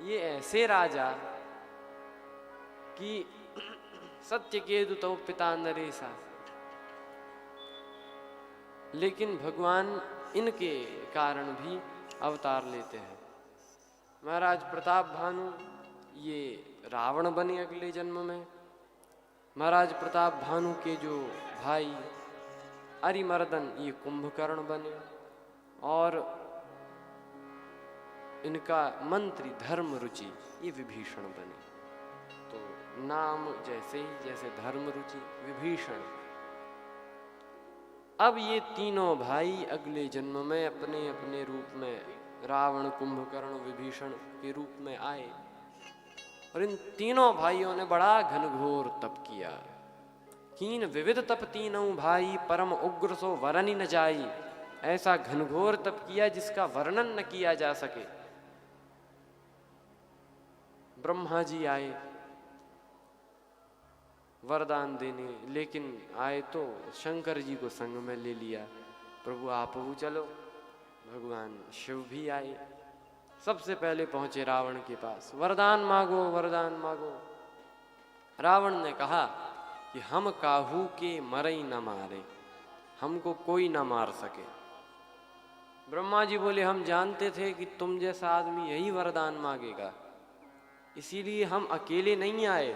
ये ऐसे राजा कि सत्य केतु तो पिता नरेशा, लेकिन भगवान इनके कारण भी अवतार लेते हैं। महाराज प्रताप भानु ये रावण बने अगले जन्म में। महाराज प्रताप भानु के जो भाई अरिमर्दन ये कुंभकर्ण बने, और इनका मंत्री धर्म रुचि ये विभीषण बने। तो नाम जैसे ही, जैसे धर्म रुचि विभीषण। अब ये तीनों भाई अगले जन्म में अपने अपने रूप में रावण, कुंभकर्ण, विभीषण के रूप में आए, और इन तीनों भाइयों ने बड़ा घनघोर तप किया। कीन विविध तप तीनों भाई, परम उग्र सो वर्णि न जाई। ऐसा घनघोर तप किया जिसका वर्णन न किया जा सके। ब्रह्मा जी आए वरदान देने, लेकिन आए तो शंकर जी को संग में ले लिया। प्रभु आप वो चलो। भगवान शिव भी आए। सबसे पहले पहुंचे रावण के पास, वरदान मांगो, वरदान मांगो। रावण ने कहा कि हम काहू के मरई न मारे, हमको कोई न मार सके। ब्रह्मा जी बोले हम जानते थे कि तुम जैसा आदमी यही वरदान मांगेगा, इसीलिए हम अकेले नहीं आए,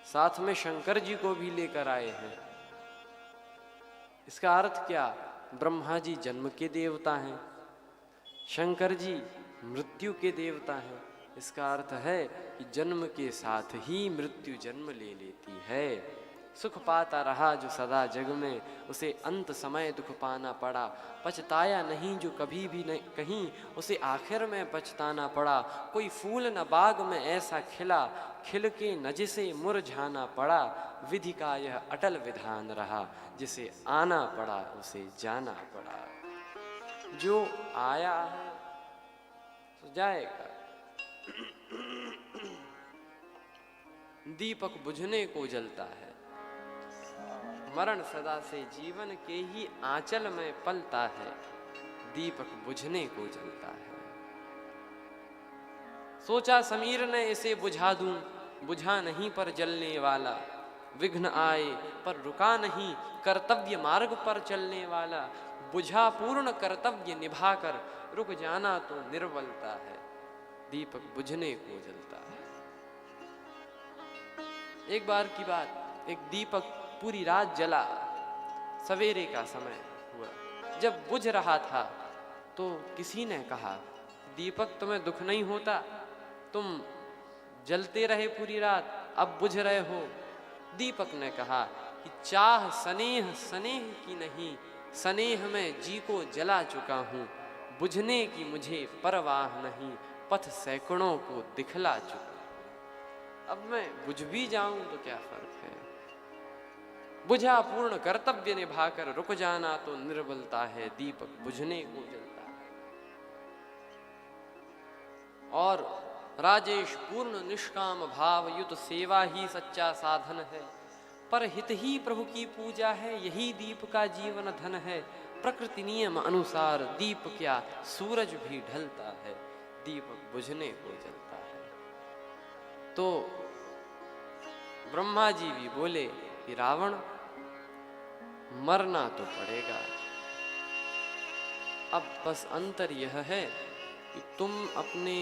साथ में शंकर जी को भी लेकर आए हैं। इसका अर्थ क्या? ब्रह्मा जी जन्म के देवता हैं, शंकर जी मृत्यु के देवता हैं। इसका अर्थ है कि जन्म के साथ ही मृत्यु जन्म ले लेती है। सुख पाता रहा जो सदा जग में, उसे अंत समय दुख पाना पड़ा। पछताया नहीं जो कभी भी नहीं कहीं, उसे आखिर में पछताना पड़ा। कोई फूल न बाग में ऐसा खिला, खिल के न जिसे मुरझाना पड़ा। विधि का यह अटल विधान रहा, जिसे आना पड़ा उसे जाना पड़ा। जो आया है तो जाएगा। दीपक बुझने को जलता है, मरण सदा से जीवन के ही आंचल में पलता है। दीपक बुझने को जलता है। सोचा समीर ने इसे बुझा दूं, बुझा नहीं पर जलने वाला। विघ्न आए पर रुका नहीं, कर्तव्य मार्ग पर चलने वाला। बुझा पूर्ण कर्तव्य निभाकर, रुक जाना तो निर्बलता है। दीपक बुझने को जलता है। एक बार की बात, एक दीपक पूरी रात जला। सवेरे का समय हुआ, जब बुझ रहा था तो किसी ने कहा, दीपक तुम्हें दुख नहीं होता? तुम जलते रहे पूरी रात, अब बुझ रहे हो। दीपक ने कहा कि चाह स्नेह स्नेह की नहीं, स्नेह में जी को जला चुका हूं। बुझने की मुझे परवाह नहीं, पथ सैकड़ों को दिखला चुका। अब मैं बुझ भी जाऊं तो क्या फर्क है। बुझा पूर्ण कर्तव्य निभाकर, रुक जाना तो निर्बलता है। दीपक बुझने को जलता है। और राजेश पूर्ण निष्काम भाव युत सेवा ही सच्चा साधन है। पर हित ही प्रभु की पूजा है, यही दीप का जीवन धन है। प्रकृति नियम अनुसार दीप क्या, सूरज भी ढलता है। दीपक बुझने को जलता है। तो ब्रह्मा जी भी बोले कि रावण मरना तो पड़ेगा, अब बस अंतर यह है कि तुम अपने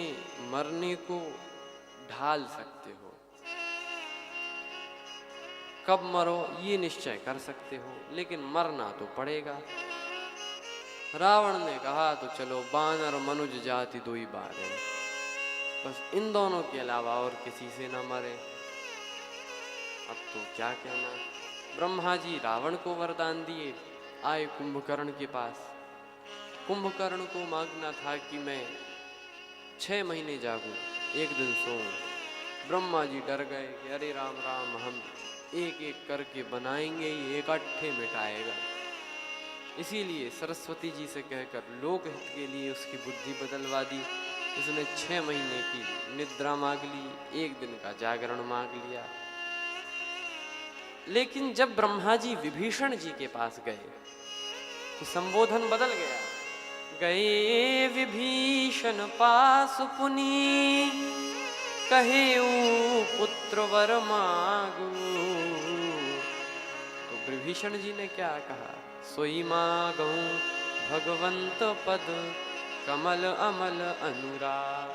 मरने को ढाल सकते हो। कब मरो ये निश्चय कर सकते हो, लेकिन मरना तो पड़ेगा। रावण ने कहा तो चलो, बानर मनुज जाति दो ही बार है, बस इन दोनों के अलावा और किसी से न मरे। अब तो क्या कहना। ब्रह्मा जी रावण को वरदान दिए, आए कुंभकर्ण के पास। कुंभकर्ण को मांगना था कि मैं 6 महीने जागूं, एक दिन सोऊं। ब्रह्मा जी डर गए कि अरे राम राम, हम एक एक करके बनाएंगे, ये इकट्ठे मिटाएगा। इसीलिए सरस्वती जी से कहकर लोकहित के लिए उसकी बुद्धि बदलवा दी। उसने 6 महीने की निद्रा मांग ली, एक दिन का जागरण मांग लिया। लेकिन जब ब्रह्मा जी विभीषण जी के पास गए तो संबोधन बदल गया। गए विभीषण पास पुनी, कहेऊ पुत्र वर मांगू। तो विभीषण जी ने क्या कहा, सोई मांगू भगवंत पद कमल अमल अनुराग।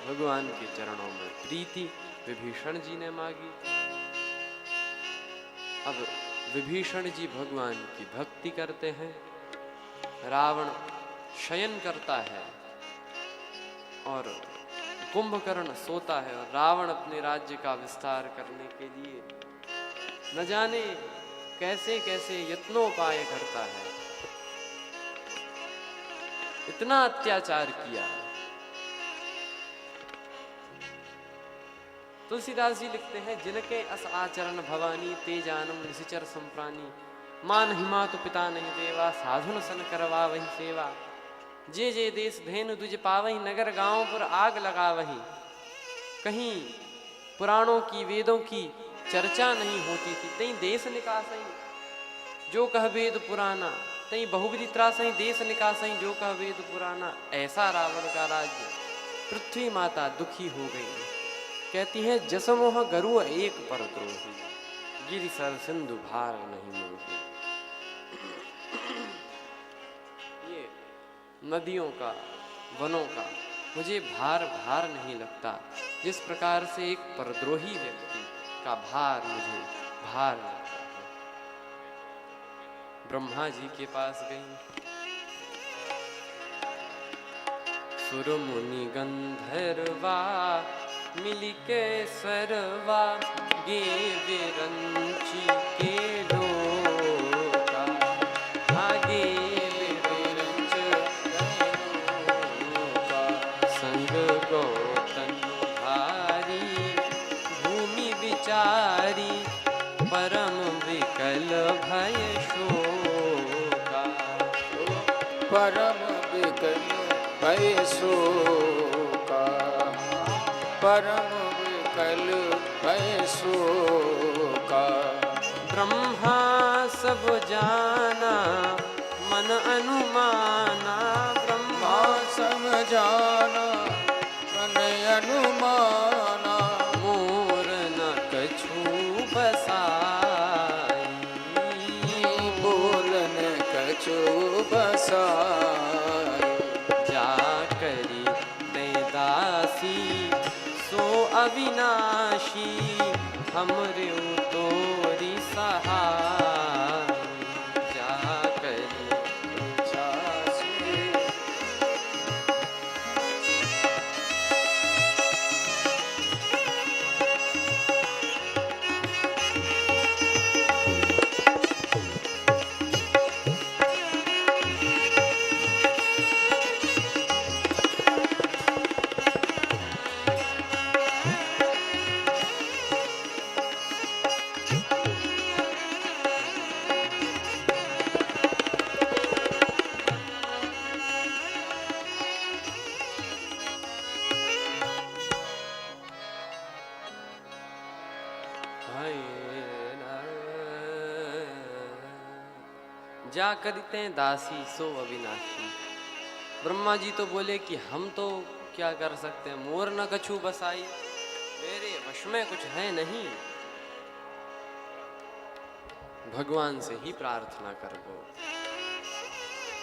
भगवान के चरणों में प्रीति विभीषण जी ने मांगी। अब विभीषण जी भगवान की भक्ति करते हैं, रावण शयन करता है और कुंभकर्ण सोता है, और रावण अपने राज्य का विस्तार करने के लिए न जाने कैसे कैसे यत्नोपाय करता है। इतना अत्याचार किया। तुलसीदास जी लिखते हैं, जिनके अस आचरण भवानी ते जानम निशिचर संप्राणी। मान हिमा तो पिता नहीं देवा, साधुन सन करवा वही सेवा। जे जे देश धेनु तुझ पावही, नगर गांव पर आग लगा वही। कहीं पुराणों की वेदों की चर्चा नहीं होती थी, तई देश निकासई जो कह वेद पुराना। तई बहुविधि त्रासई देश निकासई जो कह वेद पुराना। ऐसा रावण का राज्य। पृथ्वी माता दुखी हो गई, कहती है जसमोह गरु एक पर द्रोही, गिरि सर सिंधु भार नहीं मोही। ये नदियों का, वनों का मुझे भार नहीं लगता, जिस प्रकार से एक परद्रोही व्यक्ति का भार मुझे भार लगता है। ब्रह्मा जी के पास गई। सुर मुनि गंधर्वा मिली के सरवा, गे विरंची के लोका। आगे विरंच लोका, संग गौतम भारी भूमि विचारी। परम विकल भय शोका। परम विकल भय शोका। परम विकल भय शोका। ब्रह्मा सब जाना मन अनुमाना। ब्रह्मा सब जाना मन अनुमाना। मोर न कछु बसाई, बोल न कछु बसाई। जा करी ते दासी सो अविनाशी। हमरे तोरी सहाय, जा करी जा करते दासी सो अविनाशी। ब्रह्मा जी तो बोले कि हम तो क्या कर सकते हैं, मोर न कछु बसाई, मेरे वश में कुछ है नहीं। भगवान से ही प्रार्थना कर लो।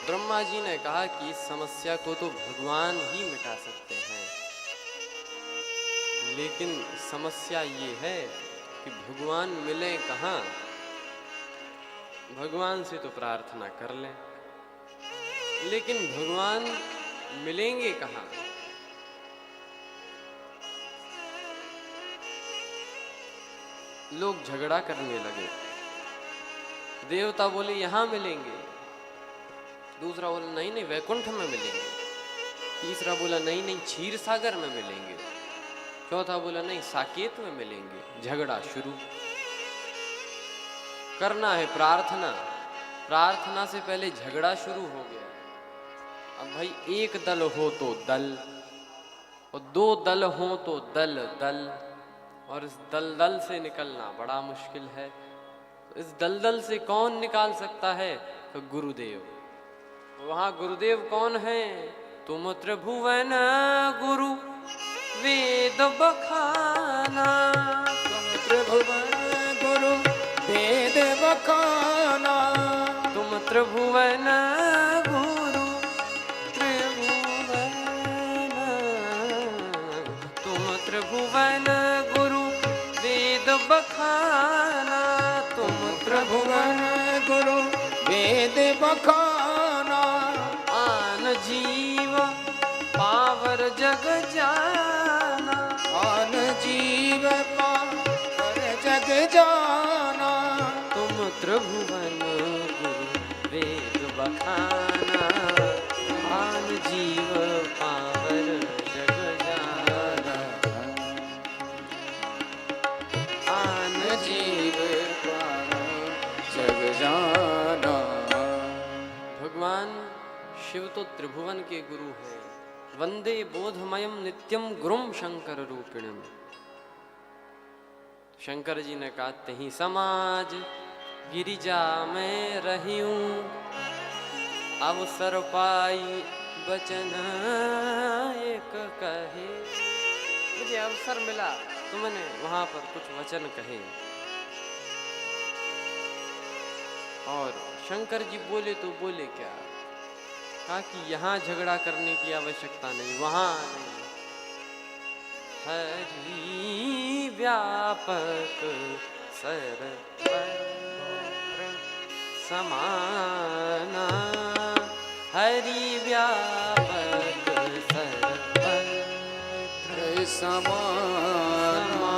ब्रह्मा जी ने कहा कि इस समस्या को तो भगवान ही मिटा सकते हैं, लेकिन समस्या ये है कि भगवान मिले कहाँ। भगवान से तो प्रार्थना कर लें, लेकिन भगवान मिलेंगे कहाँ। लोग झगड़ा करने लगे। देवता बोले यहाँ मिलेंगे, दूसरा बोला नहीं नहीं वैकुंठ में मिलेंगे, तीसरा बोला नहीं नहीं क्षीर सागर में मिलेंगे, चौथा बोला नहीं साकेत में मिलेंगे। झगड़ा शुरू। करना है प्रार्थना, प्रार्थना से पहले झगड़ा शुरू हो गया। अब भाई एक दल हो तो दल, और दो दल हो तो दल दल, और इस दलदल से निकलना बड़ा मुश्किल है। तो इस दलदल से कौन निकाल सकता है? तो गुरुदेव। वहां गुरुदेव कौन है? तुम त्रिभुवन गुरु वेद वेद बखाना। तुम त्रिभुवन गुरु वेद बखाना। तुम त्रिभुवन गुरु त्रिभुवन, तुम त्रिभुवन गुरु वेद बखाना। तुम त्रिभुवन गुरु वेद बखाना। आन जीव पावर जग जाना। आन जीव पावर जग जाना। तुम त्रिभुवन गुरु वेद बखाना। आन जीव पावर जग जाना। आन जीव पावर जग जाना। भगवान शिव तो त्रिभुवन के गुरु हैं। वंदे बोधमयम नित्यम गुरुम शंकर रूपिणम। शंकर जी ने कहा तही समाज गिरिजा में रहियूं। अवसर पाई बचन एक कहे। मुझे अवसर मिला तो मैंने वहां पर कुछ वचन कहे। और शंकर जी बोले तो बोले क्या? कहा कि यहाँ झगड़ा करने की आवश्यकता नहीं, वहां नहीं। हरि व्यापक सर्वत्र समाना। हरि व्यापक सर्वत्र समाना।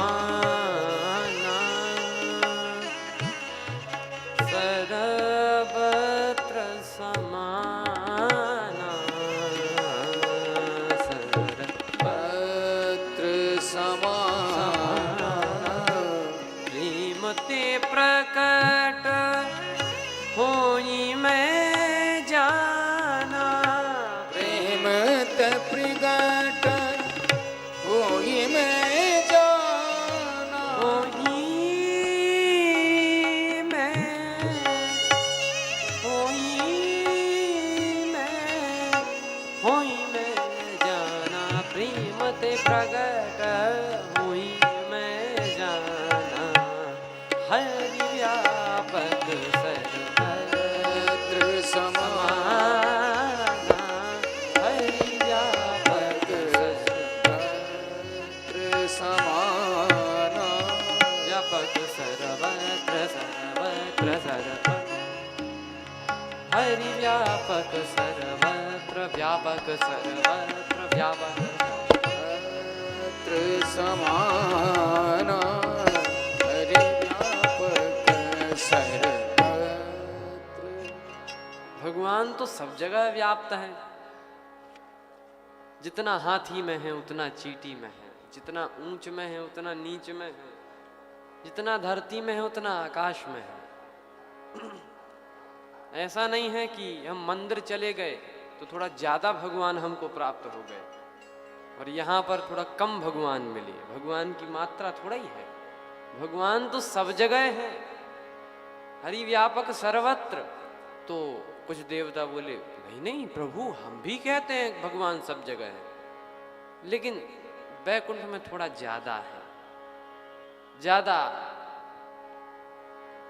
सर्वत्र समाना। सर्वत्र समाना। प्रेम ते प्रकट होई मैं जाना। प्रेम ते प्रकट होई मैं जाना। होई मैं जाना। प्रेम ते प्रकट होई मैं जाना। हरि व्यापक सर्वत्र समाना। हरि व्यापक सर्वत्र समाना। व्यापक सर्वत्र सर्वत्र सर्वत्र। हरि व्यापक सर्वत्र व्यापक सर्वत्र व्यापक सर्वत्र समाना। हरि व्यापक सर्वत्र। भगवान तो सब जगह व्याप्त है। जितना हाथी में है उतना चींटी में है। जितना ऊंच में है उतना नीच में है। जितना धरती में है उतना आकाश में है। ऐसा नहीं है कि हम मंदिर चले गए तो थोड़ा ज्यादा भगवान हमको प्राप्त हो गए और यहाँ पर थोड़ा कम भगवान मिले। भगवान की मात्रा थोड़ा ही है। भगवान तो सब जगह है। हरि व्यापक सर्वत्र। तो कुछ देवता बोले नहीं नहीं प्रभु, हम भी कहते हैं भगवान सब जगह है, लेकिन वैकुंठ में थोड़ा ज्यादा है, ज्यादा।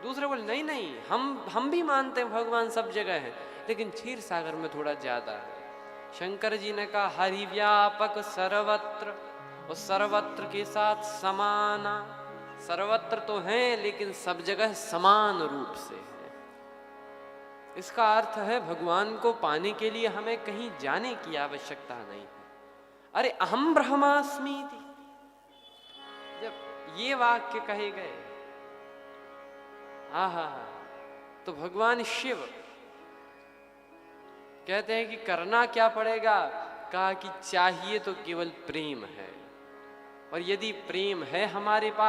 दूसरे बोले नहीं नहीं, हम भी मानते हैं भगवान सब जगह है, लेकिन क्षीर सागर में थोड़ा ज्यादा है। शंकर जी ने कहा हरि व्यापक सर्वत्र, और सर्वत्र के साथ समाना। सर्वत्र तो है लेकिन सब जगह समान रूप से है। इसका अर्थ है भगवान को पाने के लिए हमें कहीं जाने की आवश्यकता नहीं है। अरे अहम ब्रह्मास्मि, जब ये वाक्य कहे गए, तो भगवान शिव कहते हैं कि करना क्या पड़ेगा? कहा कि चाहिए तो केवल प्रेम है, और यदि प्रेम है हमारे पास